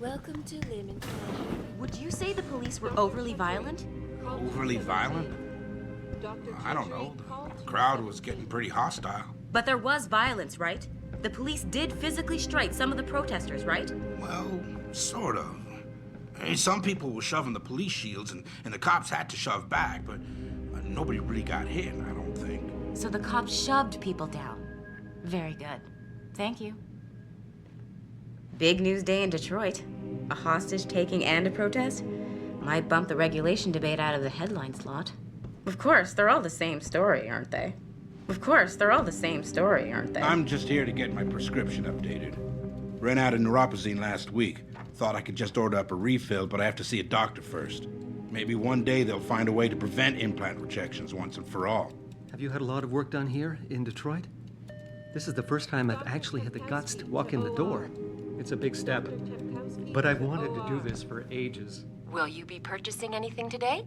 Welcome to Lemon Pleasure. Would you say the police were overly violent? Overly violent? I don't know. The crowd was getting pretty hostile. But there was violence, right? The police did physically strike some of the protesters, right? Well, sort of. I mean, some people were shoving the police shields, and the cops had to shove back, but nobody really got hit, I don't think. So the cops shoved people down. Very good. Thank you. Big news day in Detroit. A hostage-taking and a protest? Might bump the regulation debate out of the headline slot. Of course, they're all the same story, aren't they? Of course, they're all the same story, aren't they? I'm just here to get my prescription updated. Ran out of neuropozyne last week. Thought I could just order up a refill, but I have to see a doctor first. Maybe one day they'll find a way to prevent implant rejections once and for all. Have you had a lot of work done here in Detroit? This is the first time I've actually had the guts to walk in the door. It's a big step, but I've wanted to do this for ages. Will you be purchasing anything today?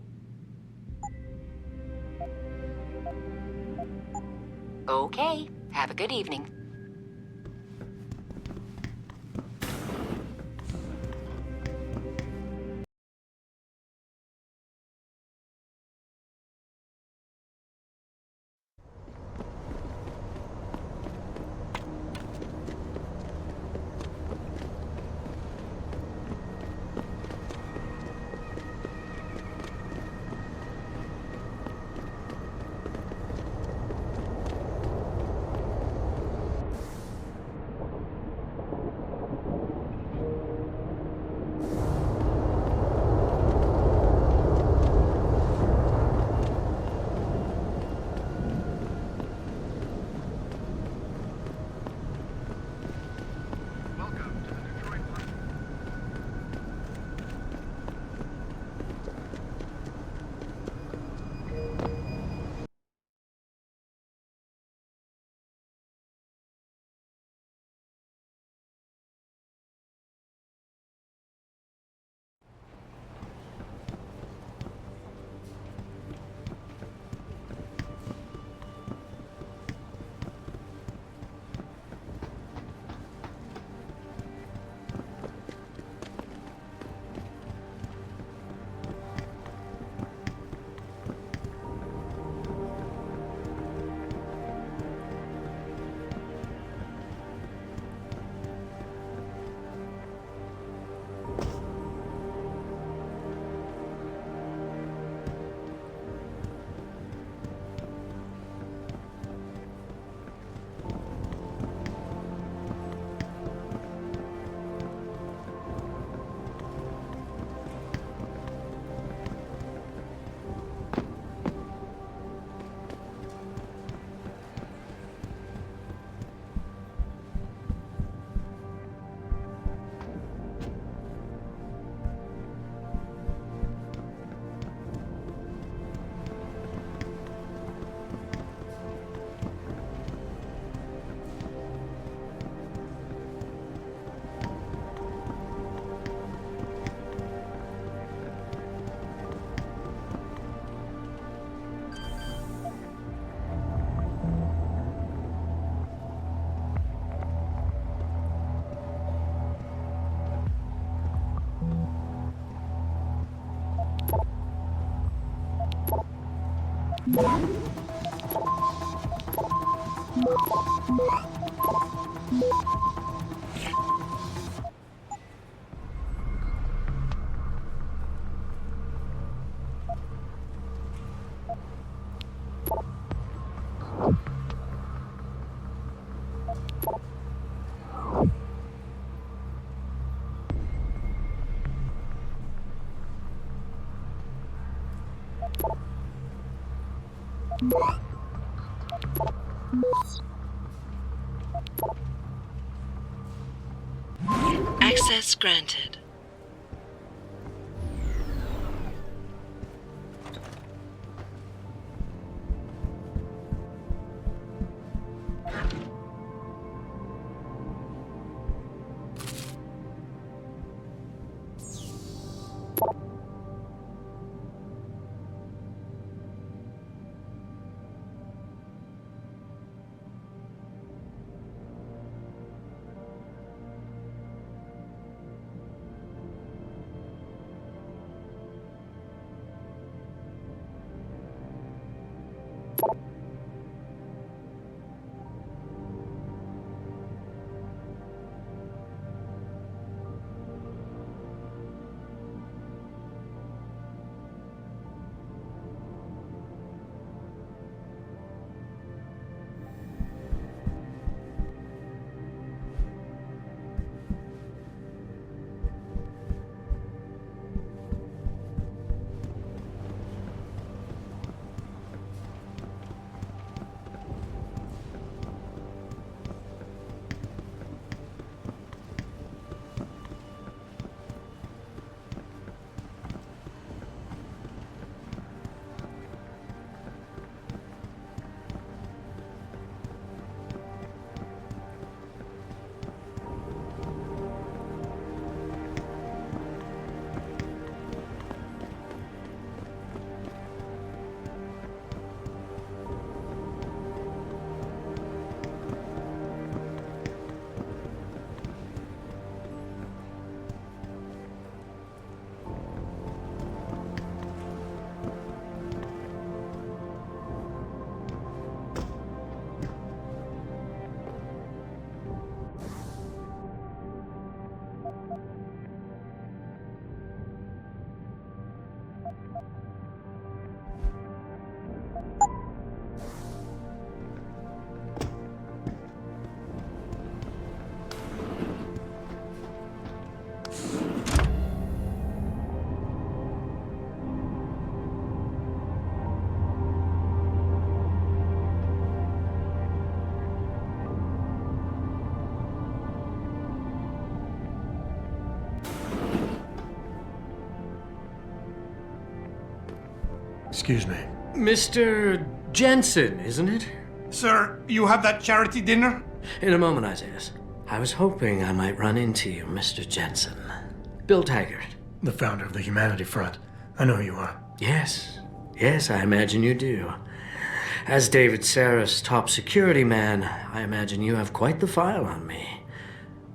Okay. Have a good evening. Access granted. Excuse me. Mr. Jensen, isn't it? Sir, you have that charity dinner? In a moment, Isaiah. I was hoping I might run into you, Mr. Jensen. Bill Taggart. The founder of the Humanity Front. I know who you are. Yes. Yes, I imagine you do. As David Sarah's top security man, I imagine you have quite the file on me.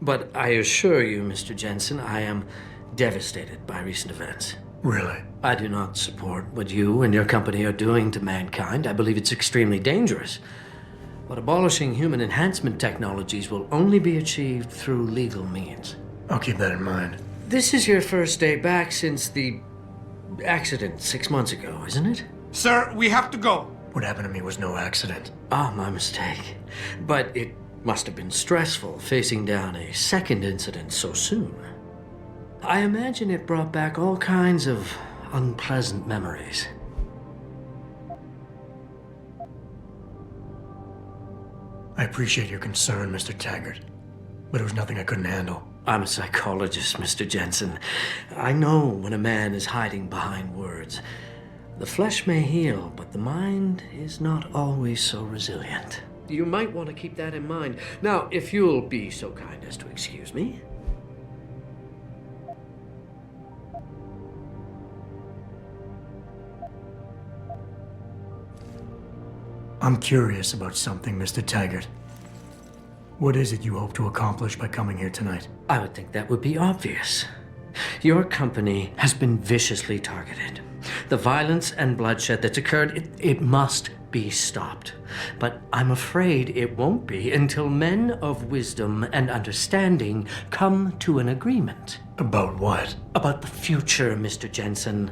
But I assure you, Mr. Jensen, I am devastated by recent events. Really? I do not support what you and your company are doing to mankind. I believe it's extremely dangerous. But abolishing human enhancement technologies will only be achieved through legal means. I'll keep that in mind. This is your first day back since the accident 6 months ago, isn't it? Sir, we have to go. What happened to me was no accident. Ah, my mistake. But it must have been stressful facing down a second incident so soon. I imagine it brought back all kinds of unpleasant memories. I appreciate your concern, Mr. Taggart, but it was nothing I couldn't handle. I'm a psychologist, Mr. Jensen. I know when a man is hiding behind words. The flesh may heal, but the mind is not always so resilient. You might want to keep that in mind. Now, if you'll be so kind as to excuse me. I'm curious about something, Mr. Taggart. What is it you hope to accomplish by coming here tonight? I would think that would be obvious. Your company has been viciously targeted. The violence and bloodshed that's occurred, it must be stopped. But I'm afraid it won't be until men of wisdom and understanding come to an agreement. About what? About the future, Mr. Jensen.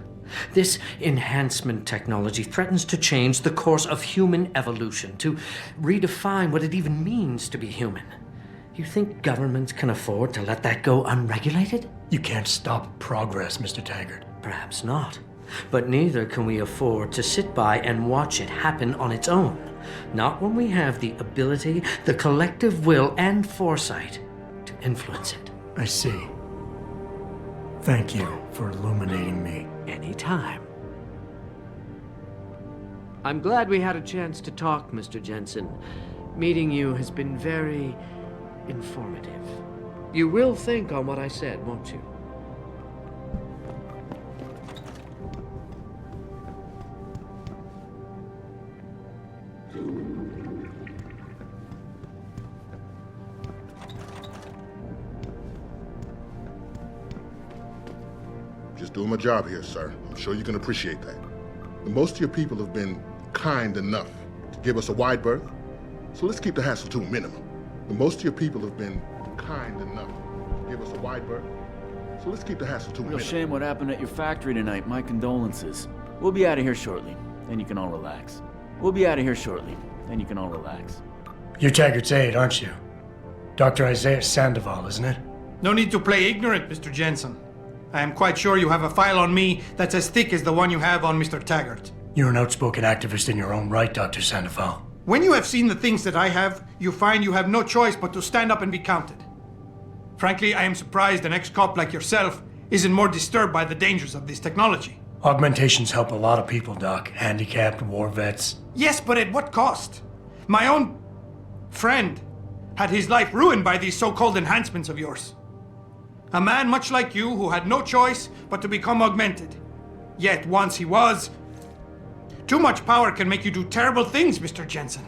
This enhancement technology threatens to change the course of human evolution, to redefine what it even means to be human. You think governments can afford to let that go unregulated? You can't stop progress, Mr. Taggart. Perhaps not. But neither can we afford to sit by and watch it happen on its own. Not when we have the ability, the collective will, and foresight to influence it. I see. Thank you for illuminating me. Anytime. I'm glad we had a chance to talk, Mr. Jensen. Meeting you has been very informative. You will think on what I said, won't you? Just doing my job here, sir. I'm sure you can appreciate that. And most of your people have been kind enough to give us a wide berth, so let's keep the hassle to a minimum. And most of your people have been kind enough to give us a wide berth, so let's keep the hassle to a Real minimum. shame what happened at your factory tonight. My condolences. We'll be out of here shortly. Then you can all relax. We'll be out of here shortly. Then you can all relax. You're Taggart's aide, aren't you? Dr. Isaiah Sandoval, isn't it? No need to play ignorant, Mr. Jensen. I am quite sure you have a file on me that's as thick as the one you have on Mr. Taggart. You're an outspoken activist in your own right, Dr. Sandoval. When you have seen the things that I have, you find you have no choice but to stand up and be counted. Frankly, I am surprised an ex-cop like yourself isn't more disturbed by the dangers of this technology. Augmentations help a lot of people, Doc. Handicapped, war vets. Yes, but at what cost? My own friend had his life ruined by these so-called enhancements of yours. A man much like you who had no choice but to become augmented. Yet once he was... Too much power can make you do terrible things, Mr. Jensen.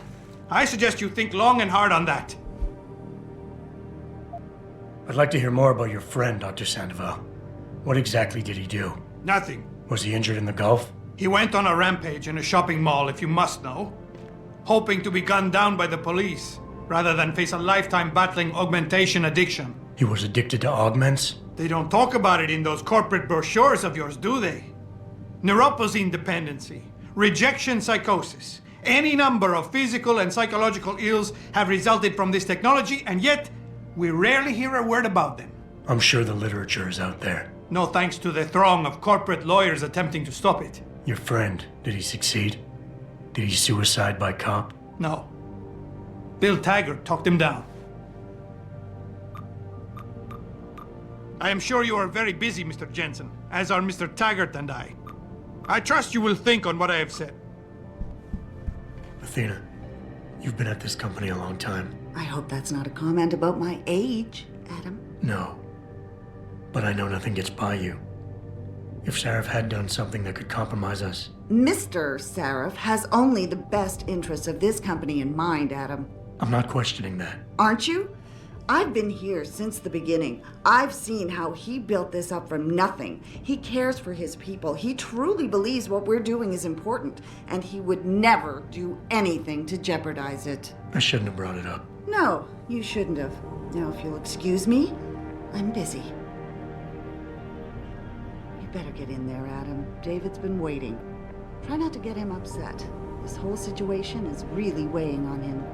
I suggest you think long and hard on that. I'd like to hear more about your friend, Dr. Sandoval. What exactly did he do? Nothing. Was he injured in the Gulf? He went on a rampage in a shopping mall, if you must know, hoping to be gunned down by the police, rather than face a lifetime battling augmentation addiction. He was addicted to augments? They don't talk about it in those corporate brochures of yours, do they? Neuroposine dependency, rejection psychosis, any number of physical and psychological ills have resulted from this technology, and yet we rarely hear a word about them. I'm sure the literature is out there. No thanks to the throng of corporate lawyers attempting to stop it. Your friend, did he succeed? Did he suicide by cop? No. Bill Taggart talked him down. I am sure you are very busy, Mr. Jensen, as are Mr. Taggart and I. I trust you will think on what I have said. Athena, you've been at this company a long time. I hope that's not a comment about my age, Adam. No. But I know nothing gets by you. If Sarif had done something that could compromise us... Mr. Sarif has only the best interests of this company in mind, Adam. I'm not questioning that. Aren't you? I've been here since the beginning. I've seen how he built this up from nothing. He cares for his people. He truly believes what we're doing is important, and he would never do anything to jeopardize it. I shouldn't have brought it up. No, you shouldn't have. Now, if you'll excuse me, I'm busy. You better get in there, Adam. David's been waiting. Try not to get him upset. This whole situation is really weighing on him.